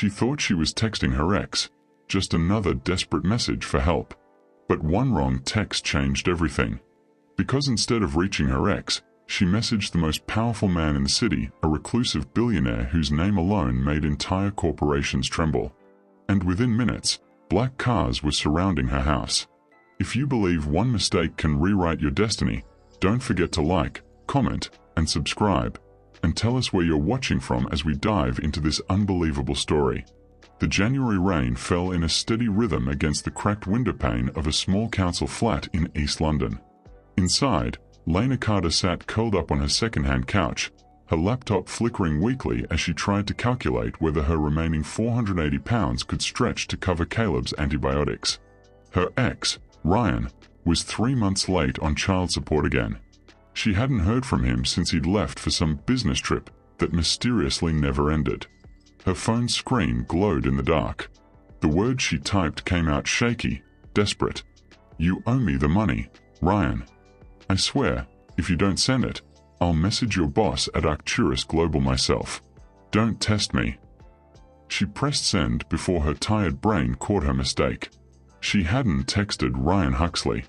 She thought she was texting her ex, just another desperate message for help. But one wrong text changed everything. Because instead of reaching her ex, she messaged the most powerful man in the city, a reclusive billionaire whose name alone made entire corporations tremble. And within minutes, black cars were surrounding her house. If you believe one mistake can rewrite your destiny, don't forget to like, comment, and subscribe, and tell us where you're watching from as we dive into this unbelievable story. The January rain fell in a steady rhythm against the cracked windowpane of a small council flat in East London. Inside, Lena Carter sat curled up on her second-hand couch, her laptop flickering weakly as she tried to calculate whether her remaining £480 could stretch to cover Caleb's antibiotics. Her ex, Ryan, was 3 months late on child support again. She hadn't heard from him since he'd left for some business trip that mysteriously never ended. Her phone screen glowed in the dark. The words she typed came out shaky, desperate. "You owe me the money, Ryan. I swear, if you don't send it, I'll message your boss at Arcturus Global myself. Don't test me." She pressed send before her tired brain caught her mistake. She hadn't texted Ryan Huxley.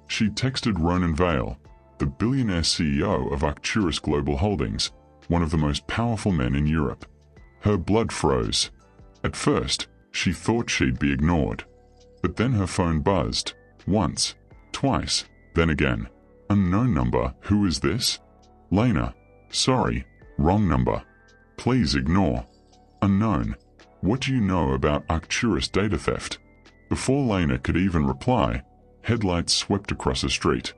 She'd texted Ronan Vale, the billionaire CEO of Arcturus Global Holdings, one of the most powerful men in Europe. Her blood froze. At first, she thought she'd be ignored. But then her phone buzzed. Once, twice, then again. "Unknown number, who is this?" "Lena. Sorry, wrong number. Please ignore." "Unknown. What do you know about Arcturus data theft?" Before Lena could even reply, headlights swept across the street.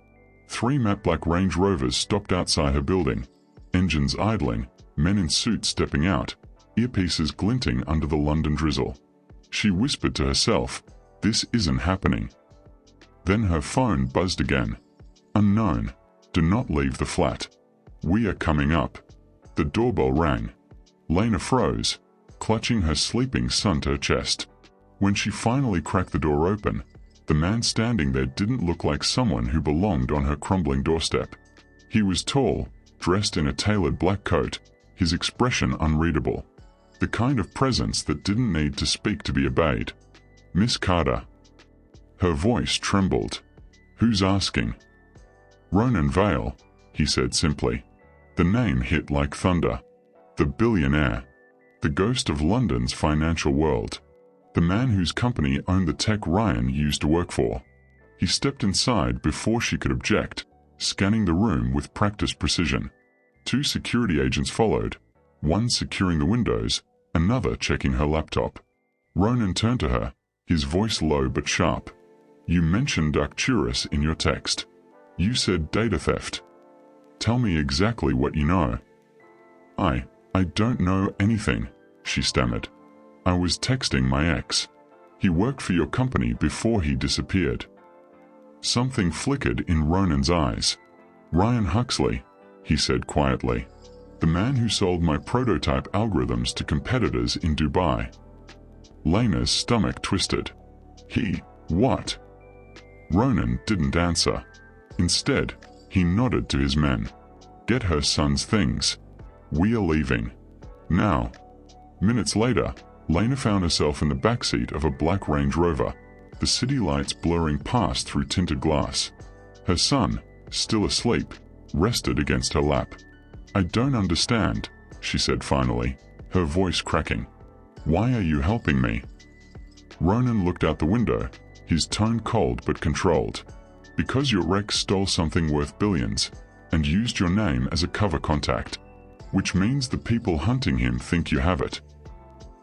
3 matte black Range Rovers stopped outside her building, engines idling, men in suits stepping out, earpieces glinting under the London drizzle. She whispered to herself, "This isn't happening." Then her phone buzzed again. "Unknown. Do not leave the flat. We are coming up." The doorbell rang. Lena froze, clutching her sleeping son to her chest. When she finally cracked the door open, the man standing there didn't look like someone who belonged on her crumbling doorstep. He was tall, dressed in a tailored black coat, his expression unreadable. The kind of presence that didn't need to speak to be obeyed. "Miss Carter." Her voice trembled. "Who's asking?" "Ronan Vale," he said simply. The name hit like thunder. The billionaire. The ghost of London's financial world. The man whose company owned the tech Ryan used to work for. He stepped inside before she could object, scanning the room with practiced precision. 2 security agents followed, one securing the windows, another checking her laptop. Ronan turned to her, his voice low but sharp. "You mentioned Arcturus in your text. You said data theft. Tell me exactly what you know." I don't know anything," she stammered. "I was texting my ex. He worked for your company before he disappeared." Something flickered in Ronan's eyes. "Ryan Huxley," he said quietly. "The man who sold my prototype algorithms to competitors in Dubai." Lena's stomach twisted. "He, what?" Ronan didn't answer. Instead, he nodded to his men. "Get her son's things. We are leaving. Now." Minutes later, Lena found herself in the backseat of a black Range Rover, the city lights blurring past through tinted glass. Her son, still asleep, rested against her lap. "I don't understand," she said finally, her voice cracking. "Why are you helping me?" Ronan looked out the window, his tone cold but controlled. "Because your ex stole something worth billions, and used your name as a cover contact. Which means the people hunting him think you have it."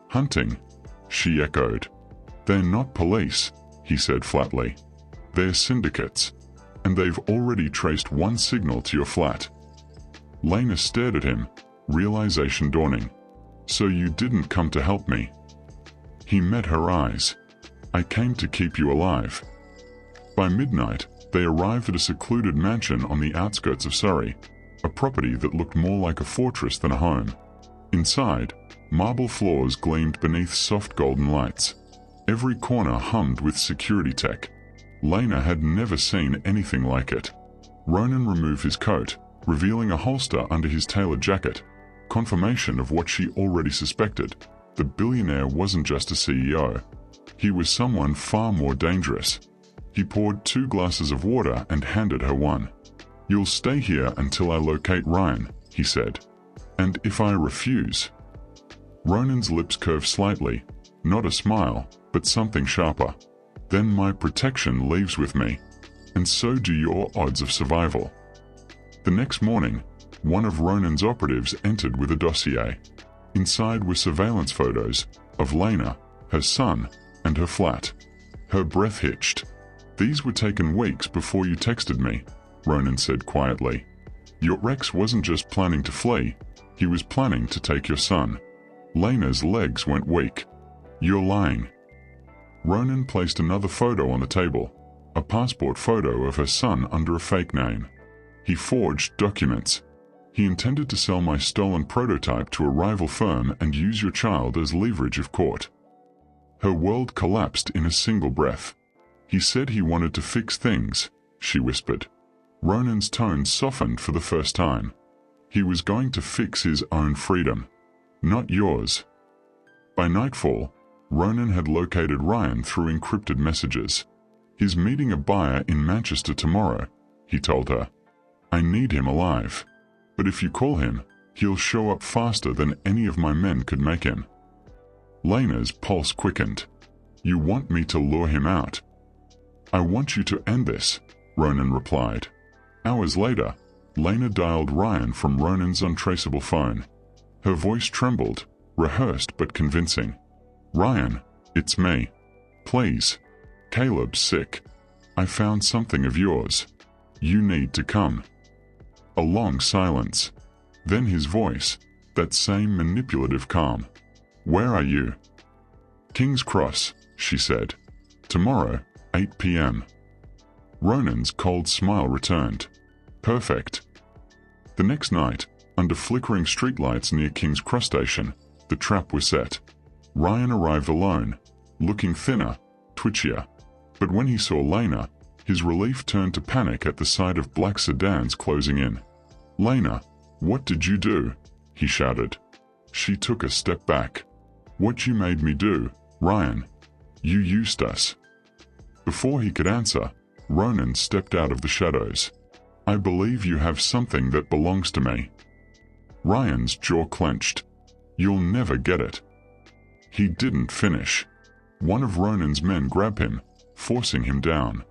"Hunting?" she echoed. "They're not police," he said flatly. "They're syndicates. And they've already traced one signal to your flat." Lena stared at him, realization dawning. "So you didn't come to help me?" He met her eyes. "I came to keep you alive." By midnight, they arrived at a secluded mansion on the outskirts of Surrey, a property that looked more like a fortress than a home. Inside, marble floors gleamed beneath soft golden lights. Every corner hummed with security tech. Lena had never seen anything like it. Ronan removed his coat, revealing a holster under his tailored jacket, confirmation of what she already suspected. the billionaire wasn't just a CEO. He was someone far more dangerous. He poured 2 glasses of water and handed her one. "You'll stay here until I locate Ryan," he said. "And if I refuse?" Ronan's lips curved slightly, not a smile, but something sharper. "Then my protection leaves with me, and so do your odds of survival." The next morning, one of Ronan's operatives entered with a dossier. Inside were surveillance photos of Lena, her son, and her flat. Her breath hitched. "These were taken weeks before you texted me," Ronan said quietly. "Your ex wasn't just planning to flee, he was planning to take your son." Lena's legs went weak. "You're lying." Ronan placed another photo on the table, a passport photo of her son under a fake name. "He forged documents. He intended to sell my stolen prototype to a rival firm and use your child as leverage if caught." Her world collapsed in a single breath. "He said he wanted to fix things," she whispered. Ronan's tone softened for the first time. "He was going to fix his own freedom, not yours." By nightfall, Ronan had located Ryan through encrypted messages. "He's meeting a buyer in Manchester tomorrow," he told her. "I need him alive. But if you call him, he'll show up faster than any of my men could make him." Lena's pulse quickened. "You want me to lure him out?" "I want you to end this," Ronan replied. Hours later, Lena dialed Ryan from Ronan's untraceable phone. Her voice trembled, rehearsed but convincing. "Ryan, it's me. Please. Caleb's sick. I found something of yours. You need to come." A long silence. Then his voice, that same manipulative calm. "Where are you?" "King's Cross," she said. "Tomorrow, 8 p.m. Ronan's cold smile returned. "Perfect." The next night, under flickering streetlights near King's Cross Station, the trap was set. Ryan arrived alone, looking thinner, twitchier. But when he saw Lena, his relief turned to panic at the sight of black sedans closing in. "Lena, what did you do?" he shouted. She took a step back. "What you made me do, Ryan. You used us." Before he could answer, Ronan stepped out of the shadows. "I believe you have something that belongs to me." Ryan's jaw clenched. "You'll never get it." He didn't finish. One of Ronan's men grabbed him, forcing him down.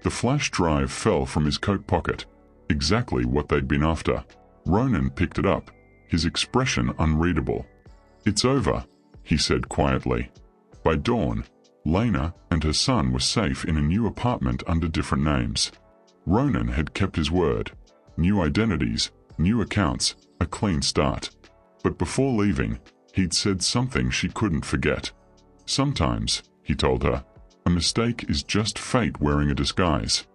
The flash drive fell from his coat pocket, exactly what they'd been after. Ronan picked it up, his expression unreadable. "It's over," he said quietly. By dawn, Lena and her son were safe in a new apartment under different names. Ronan had kept his word. New identities, new accounts, a clean start. But before leaving, he'd said something she couldn't forget. "Sometimes," he told her, "a mistake is just fate wearing a disguise."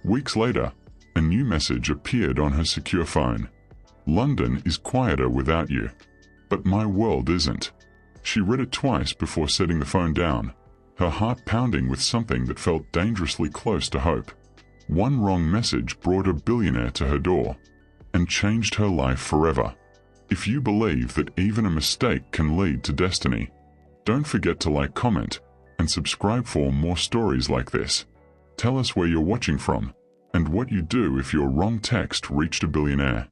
Weeks later, a new message appeared on her secure phone. "London is quieter without you. But my world isn't." She read it twice before setting the phone down, her heart pounding with something that felt dangerously close to hope. One wrong message brought a billionaire to her door and changed her life forever. If you believe that even a mistake can lead to destiny, don't forget to like, comment, and subscribe for more stories like this. Tell us where you're watching from and what you'd do if your wrong text reached a billionaire.